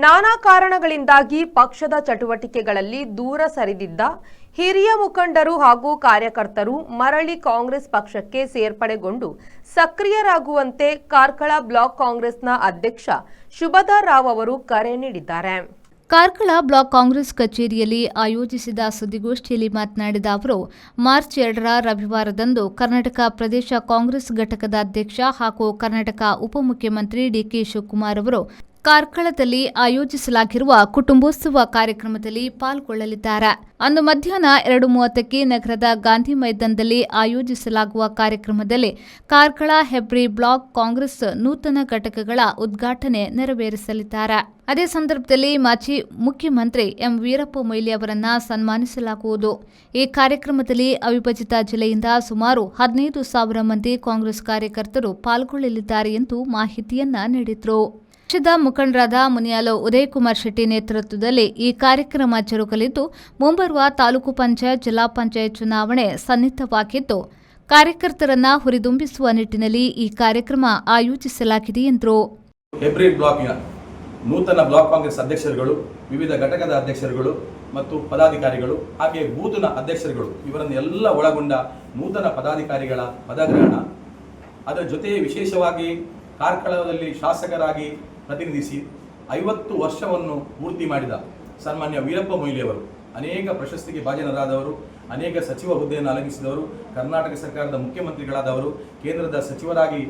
ನಾನಾ ಕಾರಣಗಳಿಂದಾಗಿ ಪಕ್ಷದ ಚಟುವಟಿಕೆಗಳಲ್ಲಿ ದೂರ ಸರಿದಿದ್ದ ಹಿರಿಯ ಮುಖಂಡರು ಹಾಗೂ ಕಾರ್ಯಕರ್ತರು ಮರಳಿ ಕಾಂಗ್ರೆಸ್ ಪಕ್ಷಕ್ಕೆ ಸೇರ್ಪಡೆಗೊಂಡು ಸಕ್ರಿಯರಾಗುವಂತೆ ಕಾರ್ಕಳ ಬ್ಲಾಕ್ ಕಾಂಗ್ರೆಸ್ನ ಅಧ್ಯಕ್ಷ ಶುಭಧರ್ ರಾವ್ ಅವರು ಕರೆ ನೀಡಿದ್ದಾರೆ. ಕಾರ್ಕಳ ಬ್ಲಾಕ್ ಕಾಂಗ್ರೆಸ್ ಕಚೇರಿಯಲ್ಲಿ ಆಯೋಜಿಸಿದ ಸುದ್ದಿಗೋಷ್ಠಿಯಲ್ಲಿ ಮಾತನಾಡಿದ ಅವರು ಮಾರ್ಚ್ 2ರ ರವಿವಾರದಂದು ಕರ್ನಾಟಕ ಪ್ರದೇಶ ಕಾಂಗ್ರೆಸ್ ಘಟಕದ ಅಧ್ಯಕ್ಷ ಹಾಗೂ ಕರ್ನಾಟಕ ಉಪಮುಖ್ಯಮಂತ್ರಿ ಡಿಕೆ ಶಿವಕುಮಾರ್ ಅವರು ಕಾರ್ಕಳದಲ್ಲಿ ಆಯೋಜಿಸಲಾಗಿರುವ ಕುಟುಂಬೋತ್ಸವ ಕಾರ್ಯಕ್ರಮದಲ್ಲಿ ಪಾಲ್ಗೊಳ್ಳಲಿದ್ದಾರೆ. ಅಂದು ಮಧ್ಯಾಹ್ನ 2:30ಕ್ಕೆ ನಗರದ ಗಾಂಧಿ ಮೈದಾನದಲ್ಲಿ ಆಯೋಜಿಸಲಾಗುವ ಕಾರ್ಯಕ್ರಮದಲ್ಲಿ ಕಾರ್ಕಳ ಹೆಬ್ರಿ ಬ್ಲಾಕ್ ಕಾಂಗ್ರೆಸ್ ನೂತನ ಘಟಕಗಳ ಉದ್ಘಾಟನೆ ನೆರವೇರಿಸಲಿದ್ದಾರೆ. ಅದೇ ಸಂದರ್ಭದಲ್ಲಿ ಮಾಜಿ ಮುಖ್ಯಮಂತ್ರಿ ಎಂ ವೀರಪ್ಪ ಮೊಯ್ಲಿ ಅವರನ್ನ ಸನ್ಮಾನಿಸಲಾಗುವುದು. ಈ ಕಾರ್ಯಕ್ರಮದಲ್ಲಿ ಅವಿಭಜಿತ ಜಿಲ್ಲೆಯಿಂದ ಸುಮಾರು 15,000 ಮಂದಿ ಕಾಂಗ್ರೆಸ್ ಕಾರ್ಯಕರ್ತರು ಪಾಲ್ಗೊಳ್ಳಲಿದ್ದಾರೆ ಎಂದು ಮಾಹಿತಿಯನ್ನ ನೀಡಿದರು. ಪಕ್ಷದ ಮುಖಂಡರಾದ ಮುನಿಯಾಲು ಉದಯಕುಮಾರ್ ಶೆಟ್ಟಿ ನೇತೃತ್ವದಲ್ಲಿ ಈ ಕಾರ್ಯಕ್ರಮ ಜರುಗಲಿದ್ದು, ಮುಂಬರುವ ತಾಲೂಕು ಪಂಚಾಯತ್, ಜಿಲ್ಲಾ ಪಂಚಾಯತ್ ಚುನಾವಣೆ ಸನ್ನಿಹಿತವಾಗಿದ್ದು, ಕಾರ್ಯಕರ್ತರನ್ನ ಹುರಿದುಂಬಿಸುವ ನಿಟ್ಟಿನಲ್ಲಿ ಈ ಕಾರ್ಯಕ್ರಮ ಆಯೋಜಿಸಲಾಗಿದೆ ಎಂದರು. ಹೆಬ್ರಿ ಬ್ಲಾಕ್ನ ನೂತನ ಬ್ಲಾಕ್ ಕಾಂಗ್ರೆಸ್ ಅಧ್ಯಕ್ಷರುಗಳು, ವಿವಿಧ ಘಟಕದ ಅಧ್ಯಕ್ಷರುಗಳು ಮತ್ತು ಪದಾಧಿಕಾರಿಗಳು, ಹಾಗೆ ಬೂತ್ನ ಅಧ್ಯಕ್ಷರುಗಳು ಇವರನ್ನೆಲ್ಲ ಒಳಗೊಂಡ ನೂತನ ಪದಾಧಿಕಾರಿಗಳ ಪದಗ್ರಹಣ, ಅದರ ಜೊತೆ ವಿಶೇಷವಾಗಿ ಕಾರ್ಕಳದಲ್ಲಿ ಶಾಸಕರಾಗಿ ಪ್ರತಿನಿಧಿಸಿ 50 ವರ್ಷವನ್ನು ಪೂರ್ತಿ ಮಾಡಿದ ಸನ್ಮಾನ್ಯ ವೀರಪ್ಪ ಮೊಯ್ಲಿ ಅವರು, ಅನೇಕ ಪ್ರಶಸ್ತಿಗೆ ಭಾಜನರಾದವರು, ಅನೇಕ ಸಚಿವ ಹುದ್ದೆಯನ್ನು ಅಲಂಘಿಸಿದವರು, ಕರ್ನಾಟಕ ಸರ್ಕಾರದ ಮುಖ್ಯಮಂತ್ರಿಗಳಾದವರು, ಕೇಂದ್ರದ ಸಚಿವರಾಗಿ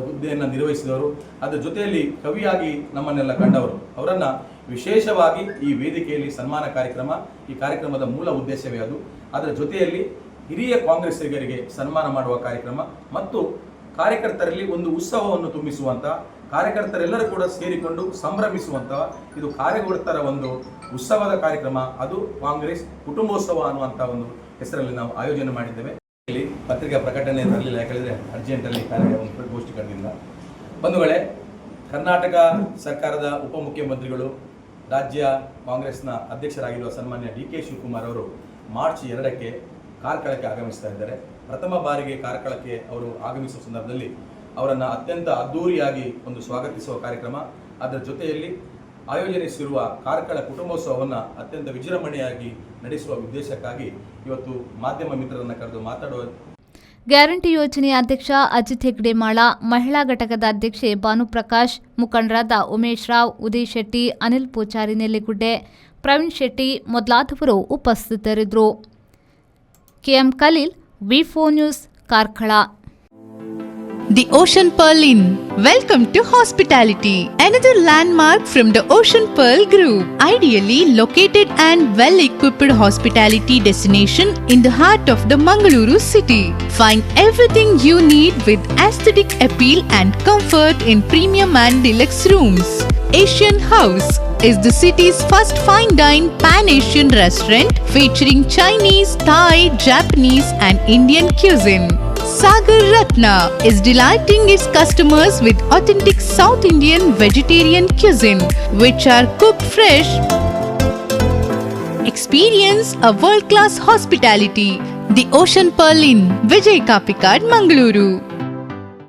ಹುದ್ದೆಯನ್ನು ನಿರ್ವಹಿಸಿದವರು, ಅದರ ಜೊತೆಯಲ್ಲಿ ಕವಿಯಾಗಿ ನಮ್ಮನ್ನೆಲ್ಲ ಕಂಡವರು, ಅವರನ್ನು ವಿಶೇಷವಾಗಿ ಈ ವೇದಿಕೆಯಲ್ಲಿ ಸನ್ಮಾನ ಕಾರ್ಯಕ್ರಮ, ಈ ಕಾರ್ಯಕ್ರಮದ ಮೂಲ ಉದ್ದೇಶವೇ ಅದು. ಅದರ ಜೊತೆಯಲ್ಲಿ ಹಿರಿಯ ಕಾಂಗ್ರೆಸ್ಸಿಗರಿಗೆ ಸನ್ಮಾನ ಮಾಡುವ ಕಾರ್ಯಕ್ರಮ ಮತ್ತು ಕಾರ್ಯಕರ್ತರಲ್ಲಿ ಒಂದು ಉತ್ಸವವನ್ನು ತುಂಬಿಸುವಂಥ, ಕಾರ್ಯಕರ್ತರೆಲ್ಲರೂ ಕೂಡ ಸೇರಿಕೊಂಡು ಸಂಭ್ರಮಿಸುವಂತಹ ಇದು ಕಾರ್ಯಕರ್ತರ ಒಂದು ಉತ್ಸವದ ಕಾರ್ಯಕ್ರಮ, ಅದು ಕಾಂಗ್ರೆಸ್ ಕುಟುಂಬೋತ್ಸವ ಅನ್ನುವಂಥ ಒಂದು ಹೆಸರಲ್ಲಿ ನಾವು ಆಯೋಜನೆ ಮಾಡಿದ್ದೇವೆ. ಇಲ್ಲಿ ಪತ್ರಿಕಾ ಪ್ರಕಟಣೆ ಬರಲಿಲ್ಲ, ಯಾಕಂದರೆ ಅರ್ಜೆಂಟಲ್ಲಿ ಒಂದು ಗೋಷ್ಠಿ ಕರೆದಿಲ್ಲ. ಬಂಧುಗಳೇ, ಕರ್ನಾಟಕ ಸರ್ಕಾರದ ಉಪಮುಖ್ಯಮಂತ್ರಿಗಳು, ರಾಜ್ಯ ಕಾಂಗ್ರೆಸ್ನ ಅಧ್ಯಕ್ಷರಾಗಿರುವ ಸನ್ಮಾನ್ಯ ಡಿಕೆ ಶಿವಕುಮಾರ್ ಅವರು ಮಾರ್ಚ್ 2ಕ್ಕೆ ಕಾರ್ಕಳಕ್ಕೆ ಆಗಮಿಸ್ತಾ ಇದ್ದಾರೆ. ಪ್ರಥಮ ಬಾರಿಗೆ ಕಾರ್ಕಳಕ್ಕೆ ಅವರು ಆಗಮಿಸುವ ಸಂದರ್ಭದಲ್ಲಿ ಅವರನ್ನು ಅತ್ಯಂತ ಅದ್ಧೂರಿಯಾಗಿ ಒಂದು ಸ್ವಾಗತಿಸುವ ಕಾರ್ಯಕ್ರಮ, ಅದರ ಜೊತೆಯಲ್ಲಿ ಆಯೋಜನಿಸಿರುವ ಕಾರ್ಕಳ ಕುಟುಂಬೋತ್ಸವವನ್ನು ಅತ್ಯಂತ ವಿಜೃಂಭಣೆಯಾಗಿ ನಡೆಸುವ ಉದ್ದೇಶಕ್ಕಾಗಿ ಇವತ್ತು ಮಾಧ್ಯಮ ಮಿತ್ರರನ್ನು ಕರೆದು ಮಾತಾಡುವ. ಗ್ಯಾರಂಟಿ ಯೋಜನೆಯ ಅಧ್ಯಕ್ಷ ಅಜಿತ್ ಹೆಗ್ಡೆ ಮಾಳ, ಮಹಿಳಾ ಘಟಕದ ಅಧ್ಯಕ್ಷೆ ಭಾನುಪ್ರಕಾಶ್, ಮುಖಂಡರಾದ ಉಮೇಶ್ ರಾವ್, ಉದಯ್ ಶೆಟ್ಟಿ, ಅನಿಲ್ ಪೂಜಾರಿ ನೆಲ್ಲಿಗುಡ್ಡೆ, ಪ್ರವೀಣ್ ಶೆಟ್ಟಿ ಮೊದಲಾದವರು ಉಪಸ್ಥಿತರಿದ್ದರು. ಕೆಎಂ ಖಲೀಲ್, ವಿ4 news, Karkala. The Ocean Pearl Inn. Welcome to hospitality. Another landmark from the Ocean Pearl Group. Ideally located and well-equipped hospitality destination in the heart of the Mangaluru city. Find everything you need with aesthetic appeal and comfort in premium and deluxe rooms. Asian House is the city's first fine dine pan-Asian restaurant featuring Chinese, Thai, Japanese and Indian cuisine. Sagar Ratna is delighting its customers with authentic South Indian vegetarian cuisine, which are cooked fresh. Experience a world-class hospitality. The Ocean Pearl Inn, Vijay Kapikad, Mangaluru.